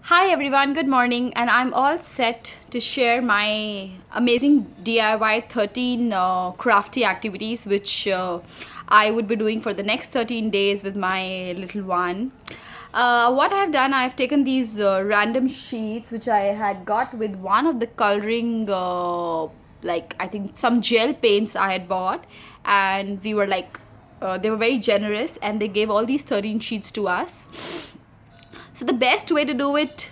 Hi everyone, good morning, and I'm all set to share my amazing DIY 13 crafty activities which I would be doing for the next 13 days with my little one. What I've done, I've taken these random sheets which I had got with one of the coloring, like I think some gel paints I had bought, and we were like, they were very generous and they gave all these 13 sheets to us. So the best way to do it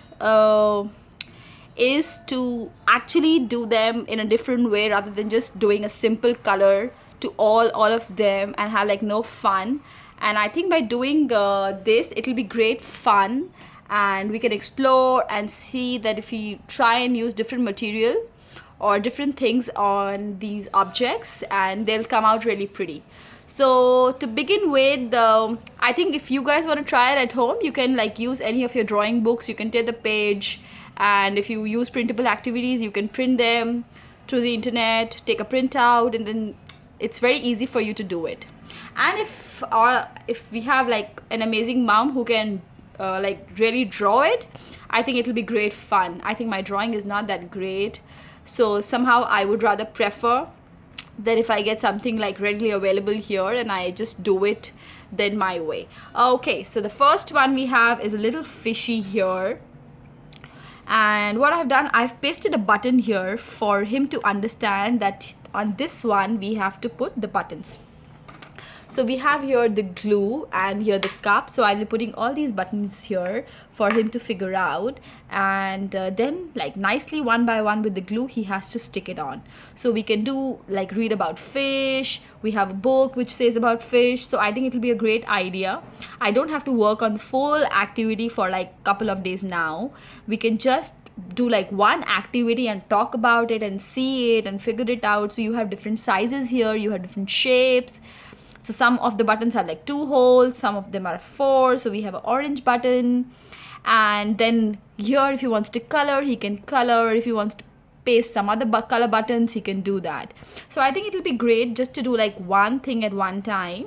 is to actually do them in a different way rather than just doing a simple color to all of them and have like no fun. And I think by doing this, it'll be great fun, and we can explore and see that if we try and use different material or different things on these objects, and they'll come out really pretty. So to begin with, I think if you guys want to try it at home, you can like use any of your drawing books. You can take the page, and if you use printable activities, you can print them through the internet, take a printout, and then it's very easy for you to do it. And if we have like an amazing mom who can like really draw it, I think it'll be great fun. I think my drawing is not that great, so somehow I would rather prefer that if I get something like readily available here and I just do it then my way. Okay, so the first one we have is a little fishy here, and what I've done, I've pasted a button here for him to understand that on this one we have to put the buttons. So we have here the glue and here the cup, so I'll be putting all these buttons here for him to figure out, and then like nicely one by one with the glue he has to stick it on. So we can do like read about fish, we have a book which says about fish, so I think it'll be a great idea. I don't have to work on full activity for like couple of days now. We can just do like one activity and talk about it and see it and figure it out. So you have different sizes here, you have different shapes. So some of the buttons have like 2 holes, some of them are 4. So we have an orange button, and then here if he wants to color, he can color. If he wants to paste some other color buttons, he can do that. So I think it'll be great just to do like one thing at one time.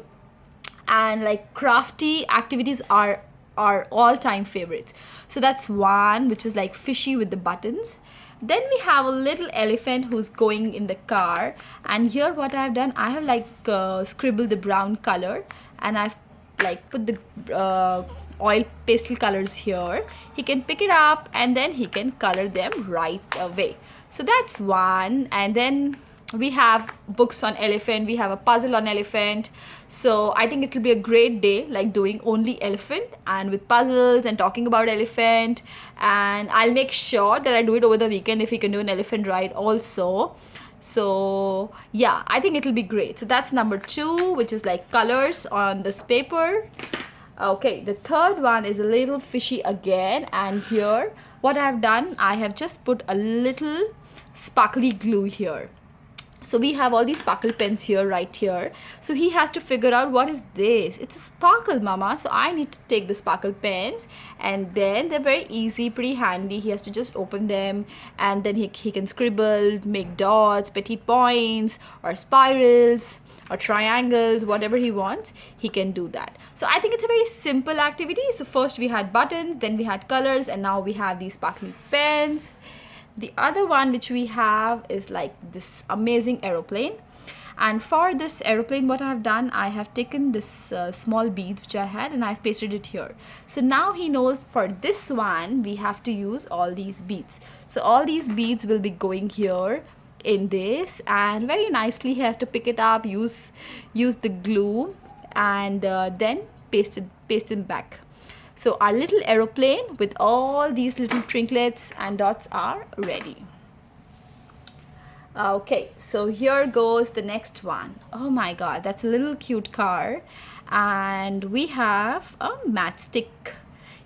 And like crafty activities are all-time favorites. So that's one which is like fishy with the buttons. Then we have a little elephant who's going in the car, and here what I've done, I have like scribbled the brown color, and I've like put the oil pastel colors here. He can pick it up and then he can color them right away. So that's one. And then we have books on elephant, we have a puzzle on elephant. So I think it will be a great day like doing only elephant and with puzzles and talking about elephant, and I'll make sure that I do it over the weekend if we can do an elephant ride also. So yeah, I think it'll be great. So that's number 2, which is like colors on this paper. Okay, the third one is a little fishy again, and here what I've done, I have just put a little sparkly glue here. So we have all these sparkle pens here, right here. So he has to figure out what is this. It's a sparkle, mama. So I need to take the sparkle pens, and then they're very easy, pretty handy. He has to just open them, and then he can scribble, make dots, petty points, or spirals, or triangles, whatever he wants, he can do that. So I think it's a very simple activity. So first we had buttons, then we had colors, and now we have these sparkly pens. The other one which we have is like this amazing aeroplane, and for this aeroplane what I have done, I have taken this small beads which I had and I've pasted it here. So now he knows for this one we have to use all these beads. So all these beads will be going here in this, and very nicely he has to pick it up, use the glue, and then paste it back. So our little aeroplane with all these little trinklets and dots are ready. Okay, so here goes the next one. Oh my god, that's a little cute car. And we have a matchstick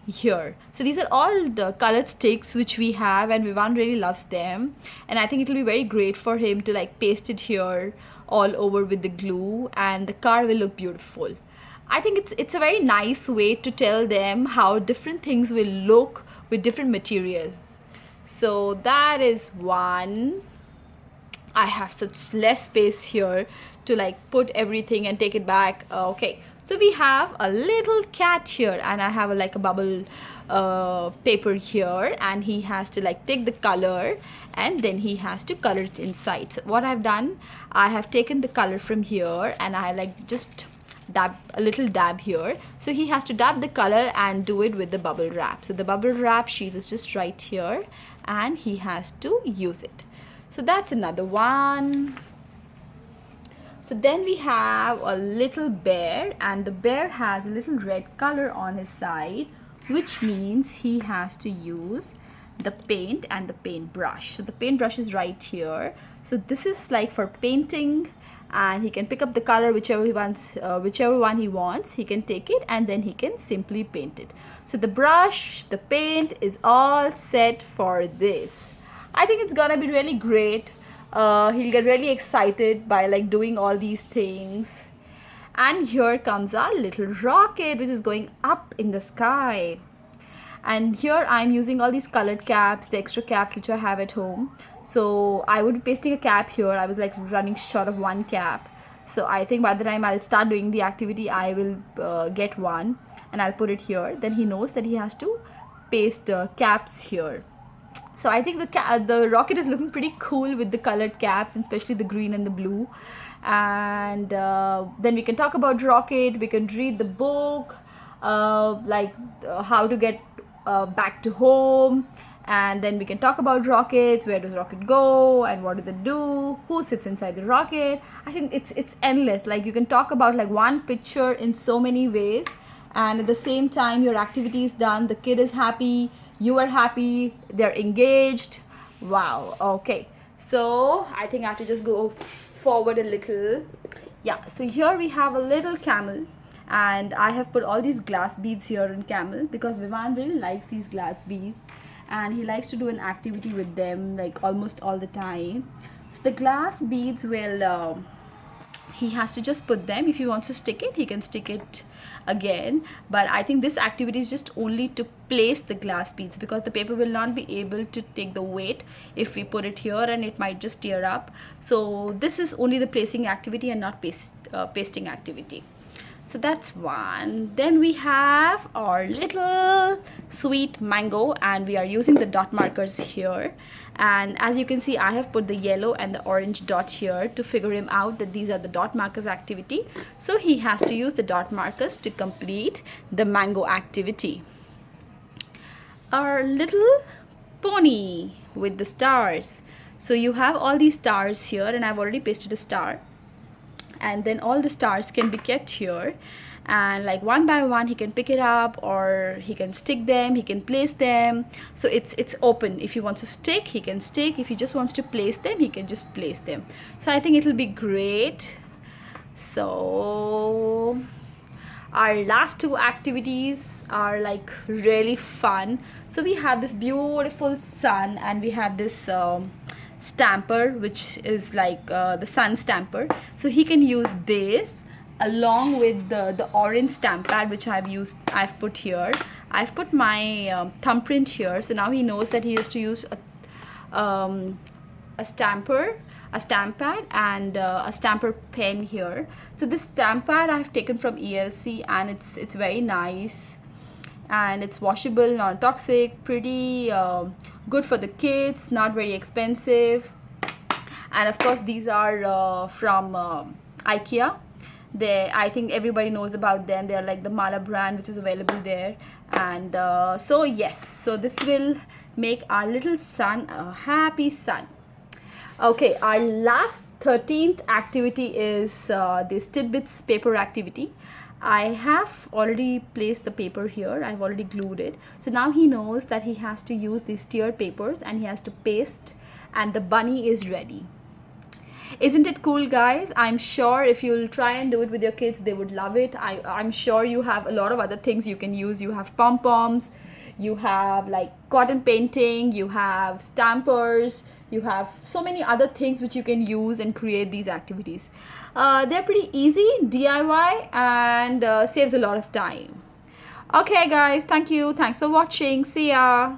here. So these are all the colored sticks which we have, and Vivan really loves them, and I think it will be very great for him to like paste it here all over with the glue, and the car will look beautiful. I think it's a very nice way to tell them how different things will look with different material. So that is one. I have such less space here to like put everything and take it back. Okay, So we have a little cat here, and I have like a bubble paper here, and he has to like take the color and then he has to color it inside. So what I've done, I have taken the color from here and I like just dab a little dab here. So he has to dab the color and do it with the bubble wrap. So the bubble wrap sheet is just right here and he has to use it. So that's another one. So then we have a little bear, and the bear has a little red color on his side, which means he has to use the paint and the paintbrush. So the paintbrush is right here. So this is like for painting, and he can pick up the color whichever one he wants. He can take it and then he can simply paint it. So the brush, the paint is all set for this. I think it's gonna be really great. He'll get really excited by like doing all these things. And here comes our little rocket, which is going up in the sky. And here I'm using all these colored caps, the extra caps which I have at home. So I would be pasting a cap here. I was like running short of one cap. So I think by the time I'll start doing the activity, I will get one and I'll put it here. Then he knows that he has to paste caps here. So I think the rocket is looking pretty cool with the colored caps, and especially the green and the blue. And then we can talk about rocket. We can read the book, how to get back to home. And then we can talk about rockets. Where does rocket go and what do they do? Who sits inside the rocket? I think it's endless. Like you can talk about like one picture in so many ways, and at the same time your activity is done. The kid is happy. You are happy, they're engaged. Wow. Okay, so I think I have to just go forward a little. Yeah, so here we have a little camel, and I have put all these glass beads here in camel because Vivan really likes these glass beads and he likes to do an activity with them like almost all the time. So the glass beads will he has to just put them. If he wants to stick it, he can stick it again, but I think this activity is just only to place the glass beads because the paper will not be able to take the weight if we put it here, and it might just tear up. So this is only the placing activity and not pasting activity. So that's one. Then we have our little sweet mango, and we are using the dot markers here. And as you can see, I have put the yellow and the orange dot here to figure him out that these are the dot markers activity. So he has to use the dot markers to complete the mango activity. Our little pony with the stars. So you have all these stars here, and I've already pasted a star. And then all the stars can be kept here, and like one by one he can pick it up, or he can stick them, he can place them. So it's open. If he wants to stick, he can stick. If he just wants to place them, he can just place them. So I think it'll be great. So our last two activities are like really fun. So we have this beautiful sun, and we have this stamper, which is like the sun stamper. So he can use this along with the orange stamp pad which I've put here. I've put my thumbprint here, so now he knows that he has to use a stamp pad and a stamper pen here. So this stamp pad I've taken from ELC, and it's very nice, and it's washable, non-toxic, pretty good for the kids, not very expensive. And of course these are from IKEA. I think everybody knows about them. They're like the Mala brand, which is available there. And so yes, so this will make our little son a happy son. Okay, our last 13th activity is this tidbits paper activity. I have already placed the paper here. I've already glued it. So now he knows that he has to use these tiered papers and he has to paste, and the bunny is ready. Isn't it cool, guys? I'm sure if you'll try and do it with your kids, they would love it. I'm sure you have a lot of other things you can use. You have pom-poms, you have like cotton painting, you have stampers, you have so many other things which you can use and create these activities. They're pretty easy, DIY, and saves a lot of time. Okay guys, thank you. Thanks for watching. See ya.